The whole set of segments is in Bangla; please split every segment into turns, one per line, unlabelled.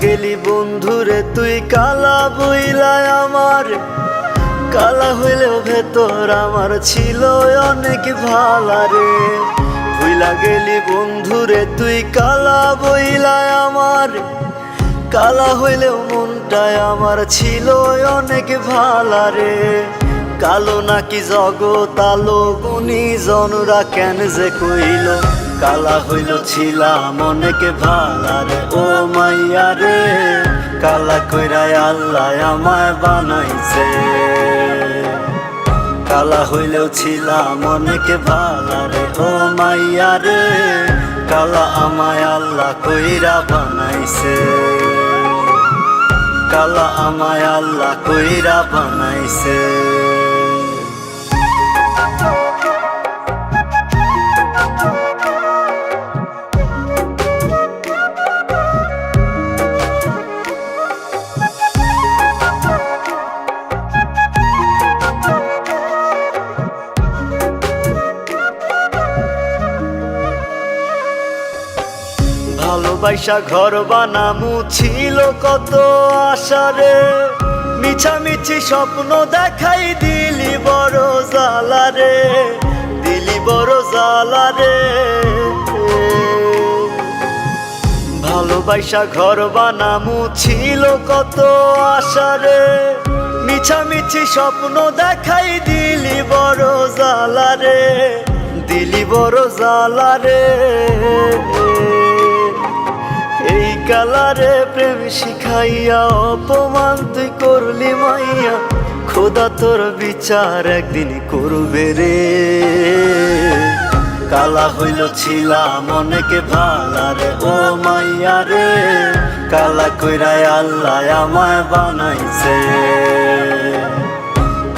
গেলি বন্ধুরে তুই কালা বইলায় আমার, কালা হইলেও ভেতর আমার ছিল অনেক ভালারে। ভুইলা গেলি বন্ধুরে তুই কালা বইলায় আমার, কালা হইলেও মনটায় আমার ছিল অনেক ভালারে। কালো নাকি জগৎ আলো গুণীজনরা কেন যে কইল, কালা হইল ছিলাম অনেক ভালারে। ও মাইয়া রে কালা কইরাই আল্লাহ আমায় বানাইছে, কালা হইলেও ছিলাম অনেক ভালারে। ও মাইয়া রে কালা আমায় আল্লাহ কইরা বানাইছে, কালা আমায় আল্লাহ কইরা বানাইছে। ভালোবাসা ঘর বানামু ছিল কত আশারে, মিছামিছি স্বপ্ন দেখাই দিলি বড় জ্বালারে, দিলি বড় জ্বালারে। ভালোবাসা ঘর বানামু ছিল কত আশারে, মিছামিছি স্বপ্ন দেখাই দিলি বড় জ্বালারে, দিলি বড় জ্বালারে। এই কালারে প্রেম শিখাইয়া অপমান তুই করলি মাইয়া, খোদা তোর বিচার একদিন করবে রে। কালা হইল ছিলাম অনেক ভালারে। ও মাইয়া রে কালা কইরাই আল্লাহ আমায় বানাইছে,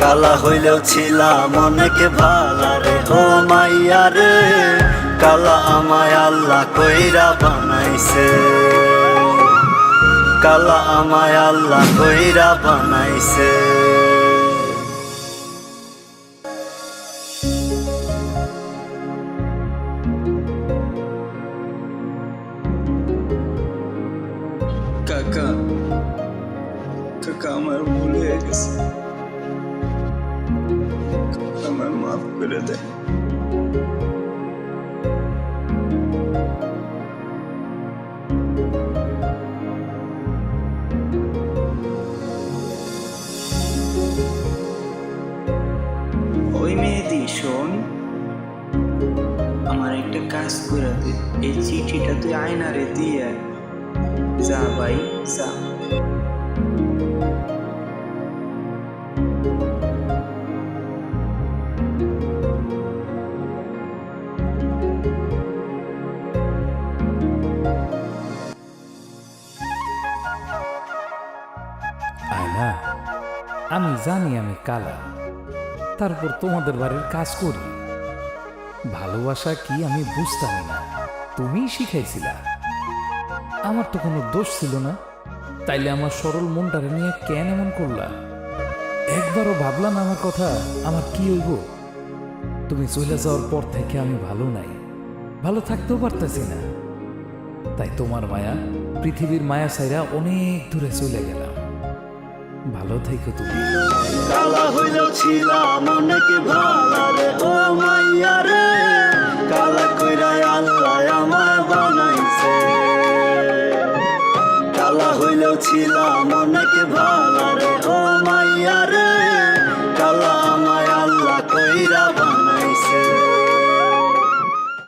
কালা হইলেও ছিলাম অনেক ভালারে। ও মাইয়া রে কালা আমায় আল্লাহ কইরা বানাইছে, কালা আমায় আল্লাহ কইরা বানাইছে।
কাকা কাকা আমার ভুল হয়ে গেছে, আমার মাফ করে দেয়। ওই মেয়েদি শোন, আমার একটা কাজ করে দে, এই চিঠিটা তুই আয়নারে দিয়ে যা ভাই যা।
আয়না, আমি জানি আমি কালা, তারপর তোমাদের বাড়ির কাজ করি। ভালোবাসা কি আমি বুঝতাম না, তুমিই শিখাইছিলা। আমার তো কোনো দোষ ছিল না, তাইলে আমার সরল মনটারে নিয়ে কেন এমন করলা? একবারও ভাবলা না আমার কথা, আমার কি হইব? তুমি চলে যাওয়ার পর থেকে আমি ভালো নাই, ভালো থাকতেও পারতেছি না। তাই তোমার মায়া, পৃথিবীর মায়া ছাইরা অনেক দূরে চলে গেলাম। ভালো থেকো তুমি।
কালা হইলেও ছিলাম অনেক ভালারে। ও মাইয়া রে কালা কইরাই আল্লাহ আমায় বানাইছে, কালা হইলেও ছিলাম অনেক ভালারে। ও মাইয়া রে